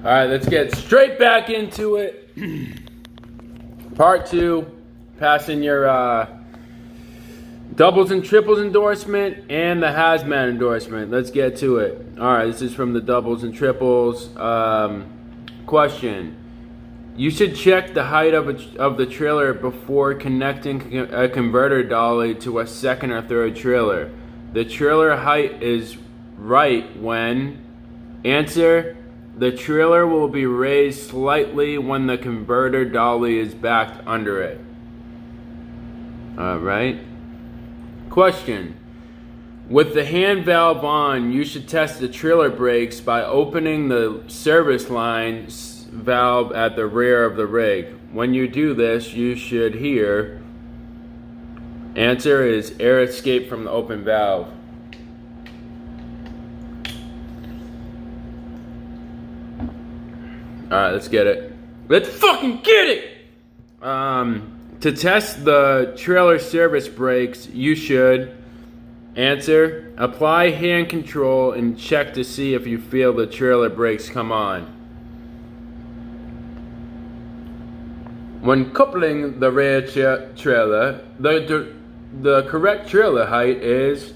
All right, let's get straight back into it. Part 2, passing your doubles and triples endorsement and the HAZMAT endorsement. Let's get to it. All right, this is from the doubles and triples. Question. You should check the height of the trailer before connecting a converter dolly to a second or third trailer. The trailer height is right when... Answer. The trailer will be raised slightly when the converter dolly is backed under it. Alright. Question. With the hand valve on, you should test the trailer brakes by opening the service line valve at the rear of the rig. When you do this, you should hear... Answer is air escape from the open valve. Alright, let's get it. Let's fucking get it! To test the trailer service brakes, you should... Answer. Apply hand control and check to see if you feel the trailer brakes come on. When coupling the rear trailer, the correct trailer height is...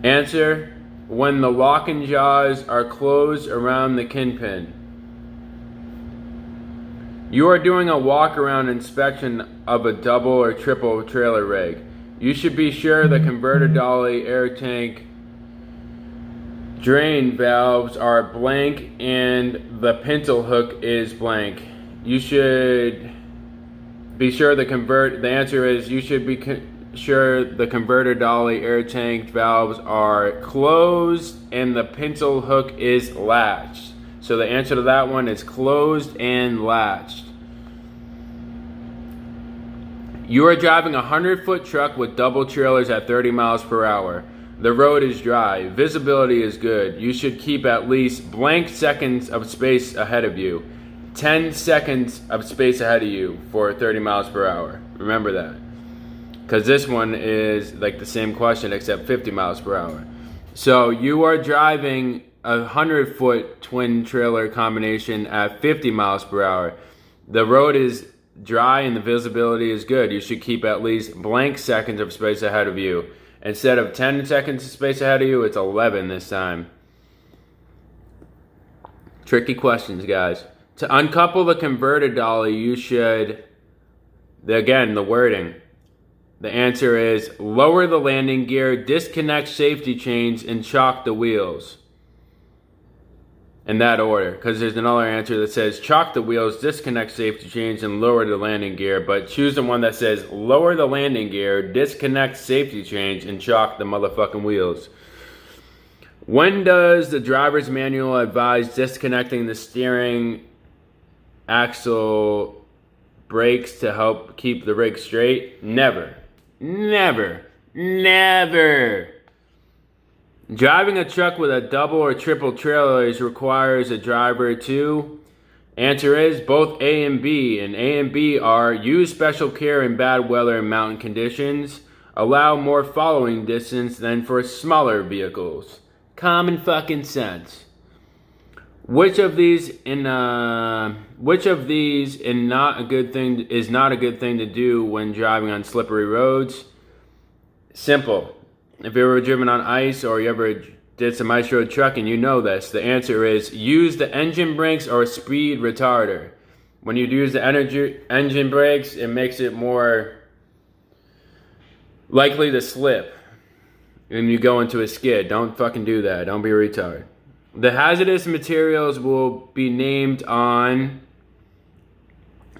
Answer. When the locking jaws are closed around the kingpin. You are doing a walk-around inspection of a double or triple trailer rig. You should be sure the converter dolly, air tank, drain valves are blank and the pintle hook is blank. You should be sure the answer is you should be sure the converter dolly, air tank valves are closed and the pintle hook is latched. So the answer to that one is closed and latched. You are driving a 100-foot truck with double trailers at 30 miles per hour. The road is dry. Visibility is good. You should keep at least blank seconds of space ahead of you. 10 seconds of space ahead of you for 30 miles per hour. Remember that. Because this one is like the same question except 50 miles per hour. So you are driving a 100-foot twin trailer combination at 50 miles per hour. The road is dry and the visibility is good. You should keep at least blank seconds of space ahead of you. Instead of 10 seconds of space ahead of you, it's 11 this time. Tricky questions, guys. To uncouple the converter dolly, you should... Again, the wording. The answer is lower the landing gear, disconnect safety chains, and chock the wheels. In that order, because there's another answer that says chock the wheels, disconnect safety chains, and lower the landing gear. But choose the one that says lower the landing gear, disconnect safety chains, and chock the motherfucking wheels. When does the driver's manual advise disconnecting the steering axle brakes to help keep the rig straight? Never. Never. Never. Driving a truck with a double or triple trailers requires a driver to... Answer is both A and B. And A and B are use special care in bad weather and mountain conditions. Allow more following distance than for smaller vehicles. Common fucking sense. Which of these is not a good thing to do when driving on slippery roads? Simple. If you ever driven on ice or you ever did some ice road trucking, you know this. The answer is use the engine brakes or speed retarder. When you use the engine brakes, it makes it more likely to slip. And you go into a skid. Don't fucking do that. Don't be a retard. The hazardous materials will be named on...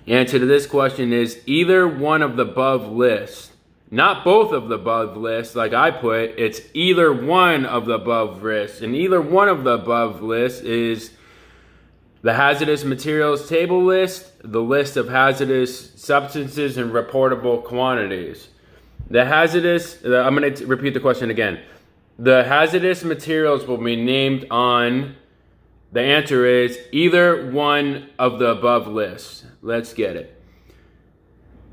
Answer to this question is either one of the above lists. Not both of the above lists, like I put. It's either one of the above lists. And either one of the above lists is the hazardous materials table list, the list of hazardous substances and reportable quantities. I'm going to repeat the question again. The hazardous materials will be named on... The answer is either one of the above lists. Let's get it.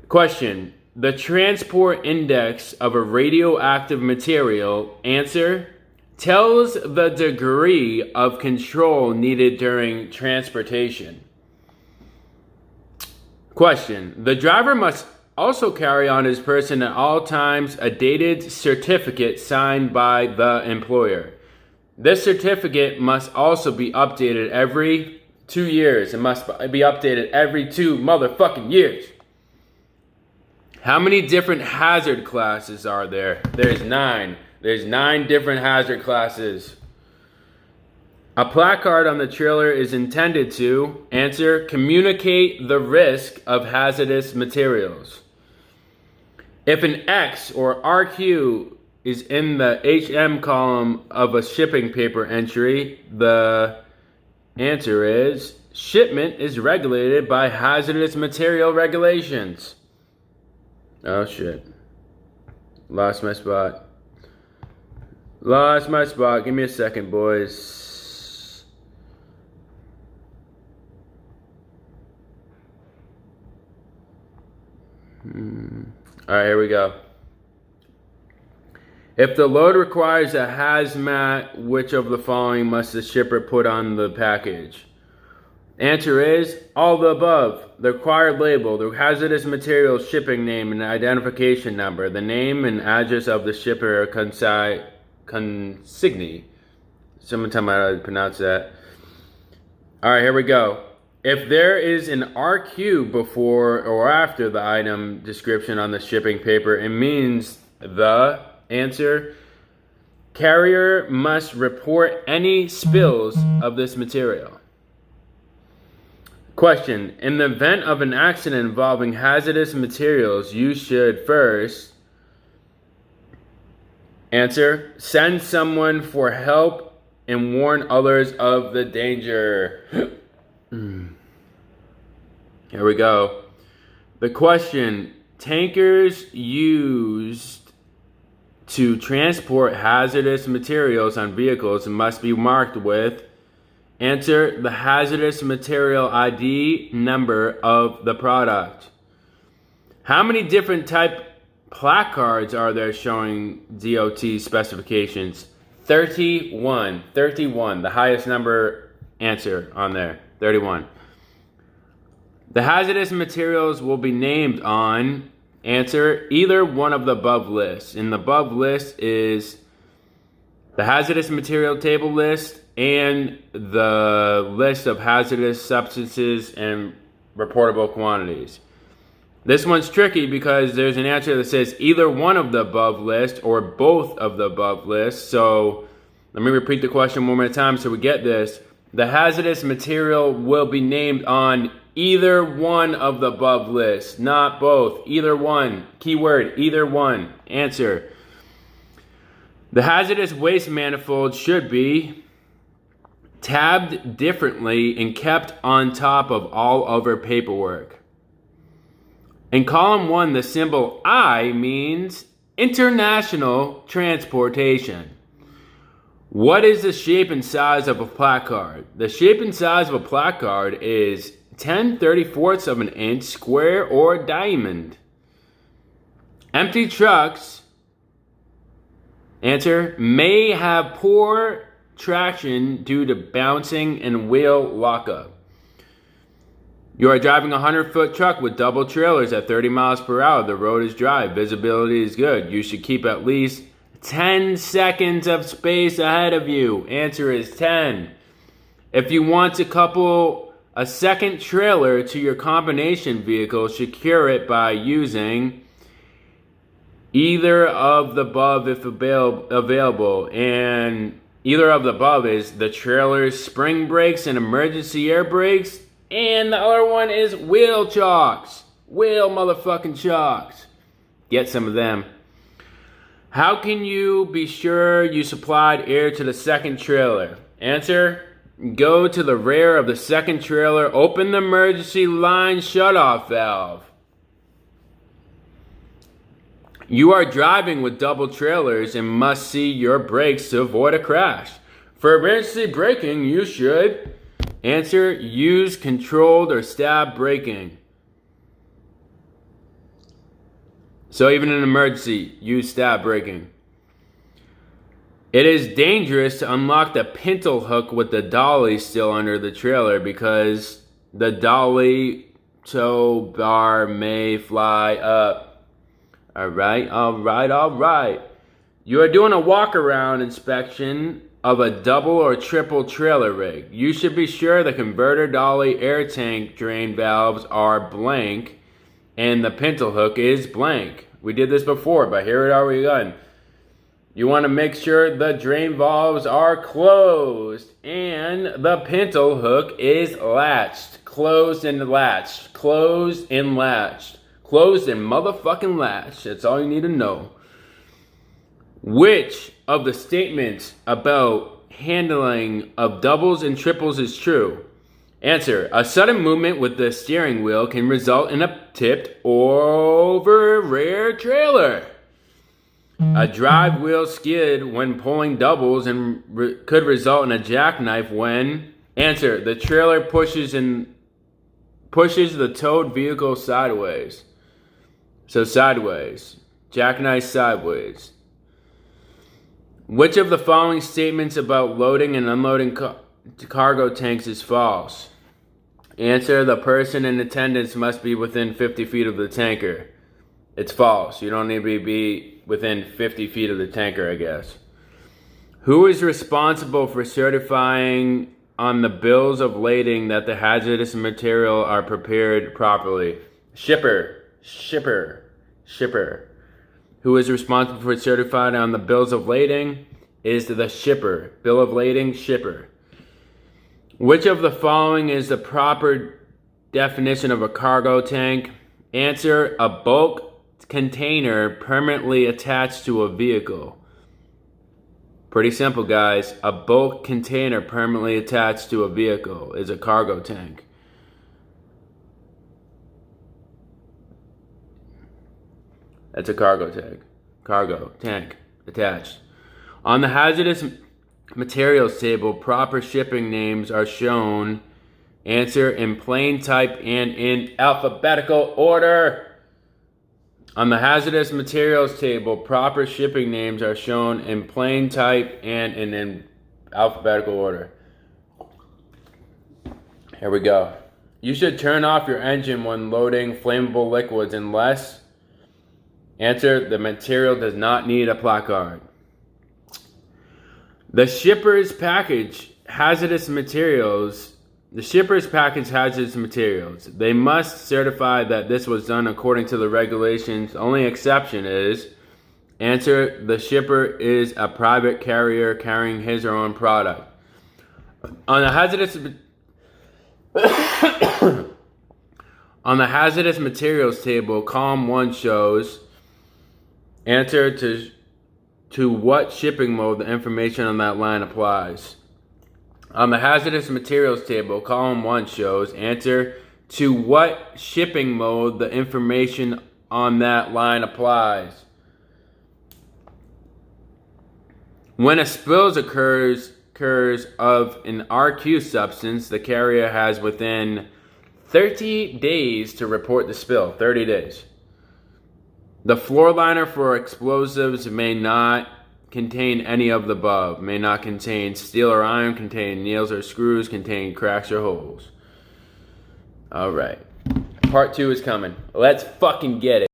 Question. The transport index of a radioactive material, answer, tells the degree of control needed during transportation. Question. The driver must also carry on his person at all times a dated certificate signed by the employer. This certificate must also be updated every 2 years. It must be updated every 2 motherfucking years. How many different hazard classes are there? There's 9. There's 9 different hazard classes. A placard on the trailer is intended to, answer, communicate the risk of hazardous materials. If an X or RQ is in the HM column of a shipping paper entry, the answer is, shipment is regulated by hazardous material regulations. Oh shit. Lost my spot. Give me a second, boys. Alright, here we go. If the load requires a HAZMAT, which of the following must the shipper put on the package? Answer is all the above. The required label, the hazardous material shipping name and identification number, the name and address of the shipper consignee. Someone tell me how to pronounce that. Alright, here we go. If there is an RQ before or after the item description on the shipping paper, it means the answer. Carrier must report any spills of this material. Question. In the event of an accident involving hazardous materials, you should first, answer, send someone for help and warn others of the danger. Here we go. The question, tankers used to transport hazardous materials on vehicles must be marked with, answer, the hazardous material ID number of the product. How many different type placards are there showing DOT specifications? 31. 31, the highest number answer on there. 31. The hazardous materials will be named on, answer, either one of the above lists. And the above list is the hazardous material table list and the list of hazardous substances and reportable quantities. This one's tricky because there's an answer that says either one of the above list or both of the above lists. So let me repeat the question one more time so we get this. The hazardous material will be named on either one of the above lists, not both. Either one. Keyword, either one. Answer. The hazardous waste manifold should be tabbed differently and kept on top of all other paperwork. In column 1, the symbol I means international transportation. What is the shape and size of a placard? The shape and size of a placard is 10/34 of an inch square or diamond. Empty trucks, answer, may have poor traction due to bouncing and wheel lockup. You are driving a 100-foot truck with double trailers at 30 miles per hour. The road is dry. Visibility is good. You should keep at least 10 seconds of space ahead of you. Answer is 10. If you want to couple a second trailer to your combination vehicle, secure it by using either of the above if available. And either of the above is the trailer's spring brakes and emergency air brakes. And the other one is wheel chocks. Wheel motherfucking chocks. Get some of them. How can you be sure you supplied air to the second trailer? Answer, go to the rear of the second trailer, open the emergency line shutoff valve. You are driving with double trailers and must see your brakes to avoid a crash. For emergency braking, you should, answer, use controlled or stab braking. So even in an emergency, use stab braking. It is dangerous to unlock the pintle hook with the dolly still under the trailer because the dolly tow bar may fly up. Alright. You are doing a walk-around inspection of a double or triple trailer rig. You should be sure the converter dolly air tank drain valves are blank and the pintle hook is blank. We did this before, but here it are again. You want to make sure the drain valves are closed and the pintle hook is latched. Closed and latched. Closed and latched. Closed and motherfucking latched. That's all you need to know. Which of the statements about handling of doubles and triples is true? Answer. A sudden movement with the steering wheel can result in a tipped over rear trailer. A drive wheel skid when pulling doubles and could result in a jackknife when... Answer. The trailer pushes the towed vehicle sideways. So sideways. Jackknife sideways. Which of the following statements about loading and unloading cargo tanks is false? Answer. The person in attendance must be within 50 feet of the tanker. It's false. You don't need to be within 50 feet of the tanker, I guess. Who is responsible for certifying on the bills of lading that the hazardous material are prepared properly? Shipper. Who is responsible for certifying on the bills of lading is the shipper. Bill of lading, shipper. Which of the following is the proper definition of a cargo tank? Answer. A bulk container permanently attached to a vehicle. Pretty simple, guys. A bulk container permanently attached to a vehicle is a cargo tank. That's a cargo tank. Cargo tank attached. On the hazardous materials table, proper shipping names are shown. Answer. In plain type and in alphabetical order. On the hazardous materials table, proper shipping names are shown in plain type and in alphabetical order. Here we go. You should turn off your engine when loading flammable liquids unless... Answer. The material does not need a placard. The shipper's package hazardous materials. The shippers package hazardous materials. They must certify that this was done according to the regulations. Only exception is... Answer. The shipper is a private carrier carrying his or own product. On the hazardous materials table, column 1 shows... Answer. To what shipping mode the information on that line applies. On the hazardous materials table, column 1 shows... Answer. To what shipping mode the information on that line applies. When a spill occurs of an RQ substance, the carrier has within 30 days to report the spill. 30 days. The floor liner for explosives may not contain any of the above. May not contain steel or iron, contain nails or screws, contain cracks or holes. Alright. Part 2 is coming. Let's fucking get it.